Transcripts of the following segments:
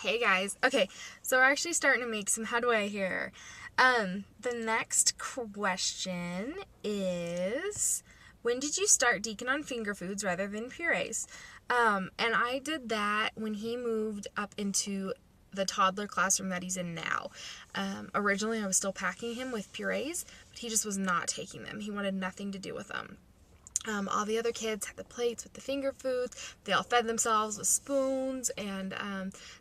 Hey guys. Okay, so we're actually starting to make some headway here. The next question is, when did you start deacon on finger foods rather than purees? And I did that when he moved up into the toddler classroom that he's in now. Originally I was still packing him with purees, but he just was not taking them. He wanted nothing to do with them. All the other kids had the plates with the finger foods. They all fed themselves with spoons and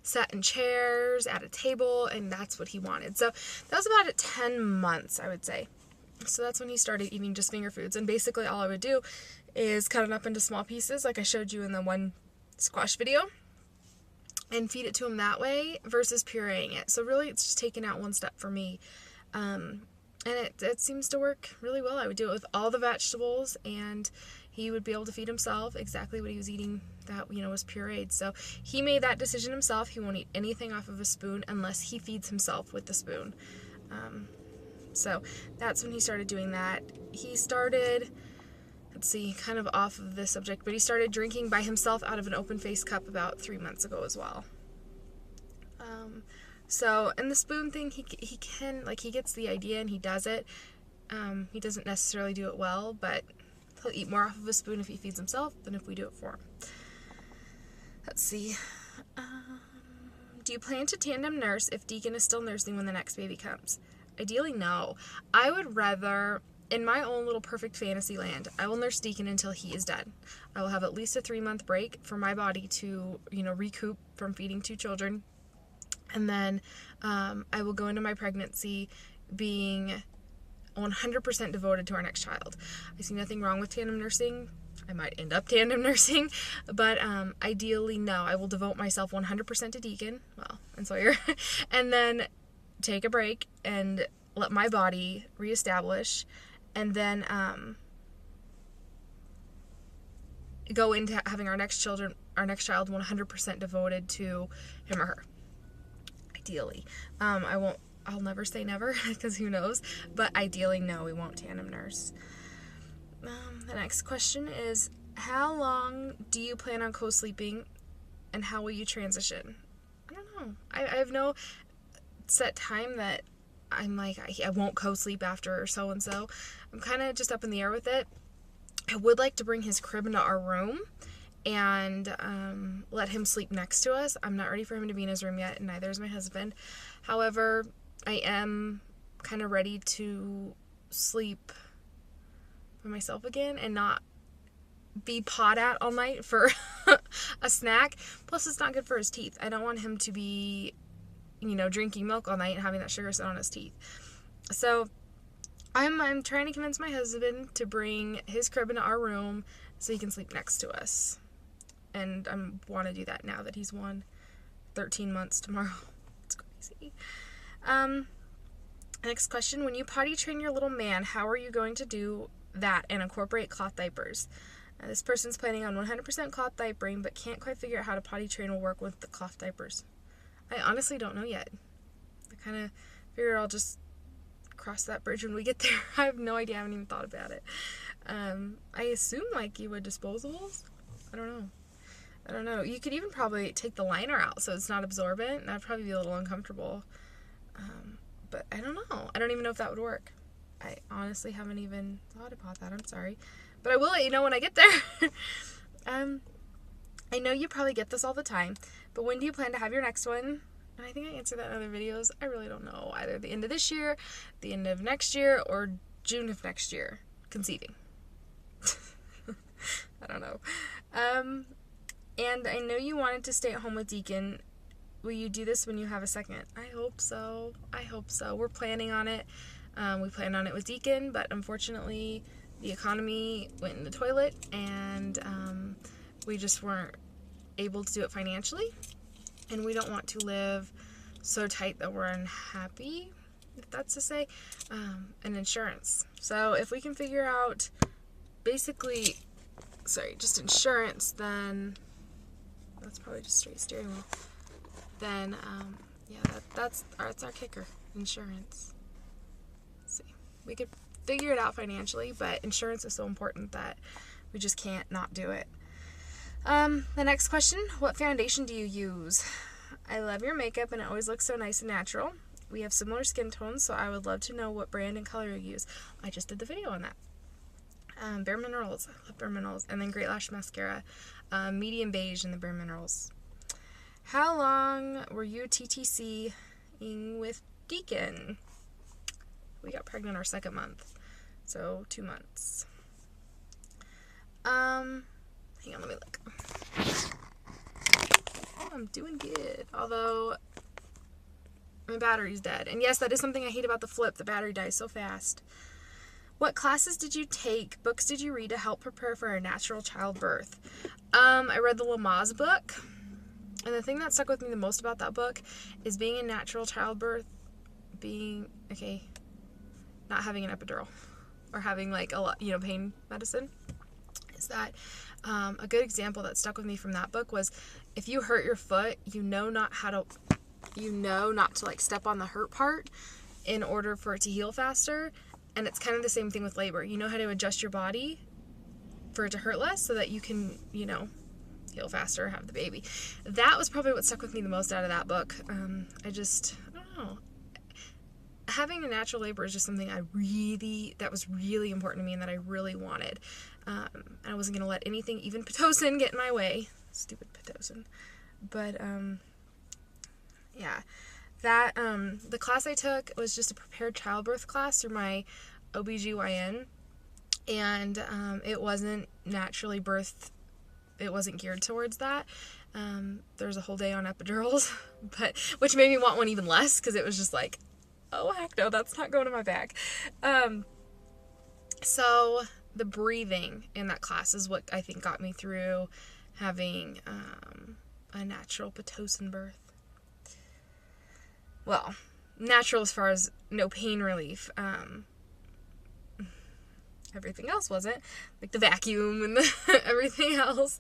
sat in chairs at a table, and that's what he wanted. So that was about at 10 months, I would say. So that's when he started eating just finger foods. And basically all I would do is cut it up into small pieces like I showed you in the one squash video and feed it to him that way versus pureeing it. So really it's just taking out one step for me. And it seems to work really well. I would do it with all the vegetables, and he would be able to feed himself exactly what he was eating that, was pureed. So he made that decision himself. He won't eat anything off of a spoon unless he feeds himself with the spoon. So that's when he started doing that. He started, kind of off of this subject, but he started drinking by himself out of an open-faced cup about 3 months ago as well. And the spoon thing, he can, he gets the idea and he does it. He doesn't necessarily do it well, but he'll eat more off of a spoon if he feeds himself than if we do it for him. Let's see. Do you plan to tandem nurse if Deacon is still nursing when the next baby comes? Ideally, no. I would rather, in my own little perfect fantasy land, I will nurse Deacon until he is done. I will have at least a 3-month break for my body to, recoup from feeding 2 children. And then I will go into my pregnancy being 100% devoted to our next child. I see nothing wrong with tandem nursing. I might end up tandem nursing, but ideally, no. I will devote myself 100% to Deacon, and Sawyer, and then take a break and let my body reestablish, and then go into having our next child 100% devoted to him or her. Ideally. I'll never say never, because who knows, but ideally, no, we won't tandem nurse. The next question is, how long do you plan on co-sleeping, and how will you transition? I don't know. I have no set time that I'm like, I won't co-sleep after so-and-so. I'm kind of just up in the air with it. I would like to bring his crib into our room and let him sleep next to us. I'm not ready for him to be in his room yet, and neither is my husband. However, I am kind of ready to sleep for myself again and not be pawed at all night for a snack. Plus, it's not good for his teeth. I don't want him to be, drinking milk all night and having that sugar sit on his teeth. So I'm trying to convince my husband to bring his crib into our room so he can sleep next to us. And I want to do that now that he's 13 months tomorrow. It's crazy. Next question. When you potty train your little man, how are you going to do that and incorporate cloth diapers? This person's planning on 100% cloth diapering, but can't quite figure out how to potty train will work with the cloth diapers. I honestly don't know yet. I kind of figure I'll just cross that bridge when we get there. I have no idea. I haven't even thought about it. I assume you would disposables. I don't know. You could even probably take the liner out so it's not absorbent. That'd probably be a little uncomfortable. But I don't know. I don't even know if that would work. I honestly haven't even thought about that. I'm sorry. But I will let you know when I get there. I know you probably get this all the time, but when do you plan to have your next one? And I think I answered that in other videos. I really don't know. Either the end of this year, the end of next year, or June of next year. Conceiving. I don't know. And I know you wanted to stay at home with Deacon. Will you do this when you have a second? I hope so. We're planning on it. We planned on it with Deacon, but unfortunately the economy went in the toilet, and we just weren't able to do it financially. And we don't want to live so tight that we're unhappy, if that's to say, and insurance. So if we can figure out just insurance, then that's probably just straight steering wheel. Then, that's our kicker, insurance. Let's see. We could figure it out financially, but insurance is so important that we just can't not do it. The next question, what foundation do you use? I love your makeup and it always looks so nice and natural. We have similar skin tones, so I would love to know what brand and color you use. I just did the video on that. Bare Minerals. I love Bare Minerals. And then Great Lash Mascara. Medium beige in the Bare Minerals. How long were you TTC-ing with Deacon? We got pregnant our 2nd month. So 2 months. Hang on, let me look. Oh, I'm doing good. Although my battery's dead. And yes, that is something I hate about the Flip. The battery dies so fast. What classes did you take? Books did you read to help prepare for a natural childbirth? I read the Lamaze book. And the thing that stuck with me the most about that book is being in natural childbirth, not having an epidural or having like a lot, pain medicine. Is that a good example that stuck with me from that book was if you hurt your foot, you know not to like step on the hurt part in order for it to heal faster. And it's kind of the same thing with labor. You know how to adjust your body for it to hurt less so that you can, heal faster, have the baby. That was probably what stuck with me the most out of that book. I don't know. Having a natural labor is just something that was really important to me and that I really wanted. I wasn't going to let anything, even Pitocin, get in my way. Stupid Pitocin. But, yeah. That, the class I took was just a prepared childbirth class through my OBGYN. And, it wasn't naturally birthed. It wasn't geared towards that. There's a whole day on epidurals, which made me want one even less because it was just like, oh heck no, that's not going in my bag. So the breathing in that class is what I think got me through having a natural Pitocin birth. Well, natural as far as no pain relief. Everything else wasn't, like the vacuum and everything else.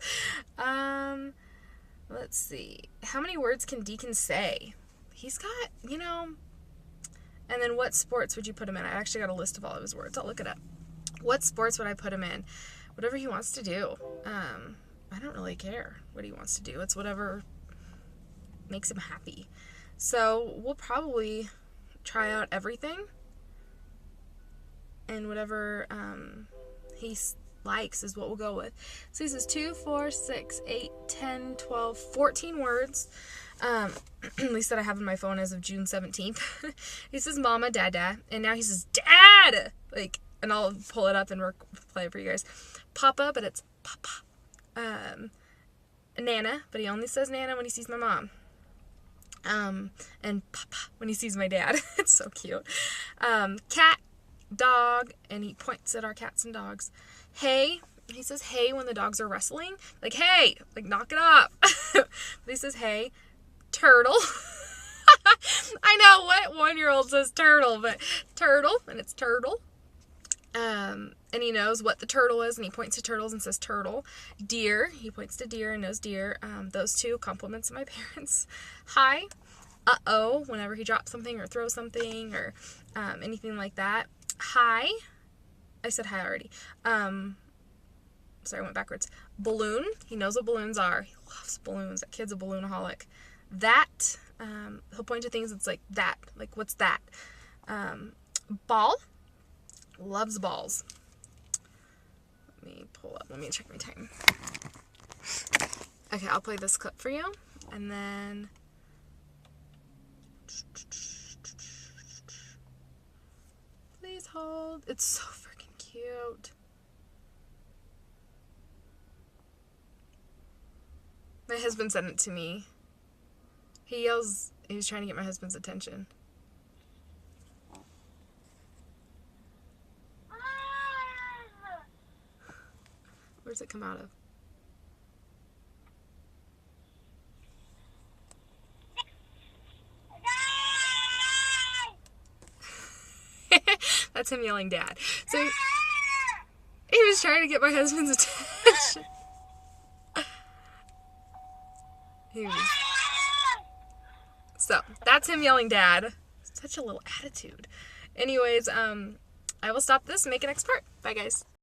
Let's see. How many words can Deacon say? He's got, and then what sports would you put him in? I actually got a list of all of his words. I'll look it up. What sports would I put him in? Whatever he wants to do. I don't really care what he wants to do. It's whatever makes him happy. So we'll probably try out everything. And whatever he likes is what we'll go with. So he says 2, 4, 6, 8, 10, 12, 14 words. At least that I have in my phone as of June 17th. He says mama, dada. And now he says dad! And I'll pull it up and play it for you guys. Papa, but it's papa. Nana, but he only says Nana when he sees my mom. And papa when he sees my dad. It's so cute. Cat, dog, and he points at our cats and dogs. Hey, he says hey when the dogs are wrestling. Like, hey, knock it up. But he says hey. Turtle. I know, what 1-year-old says turtle, but turtle, and it's turtle. And he knows what the turtle is, and he points to turtles and says turtle. Deer, he points to deer and knows deer. Those two compliments of my parents. Hi. Uh-oh, whenever he drops something or throws something or anything like that. Hi. I said hi already. Sorry, I went backwards. Balloon. He knows what balloons are. He loves balloons. That kid's a balloonaholic. That. He'll point to things that's like that. Like, what's that? Ball. Loves balls. Let me check my time. Okay, I'll play this clip for you. And then... Please hold. It's so freaking cute. My husband sent it to me. He yells, he was trying to get my husband's attention. Where does it come out of? That's him yelling dad. So he was trying to get my husband's attention. So that's him yelling dad. Such a little attitude. Anyways, I will stop this and make an next part. Bye guys.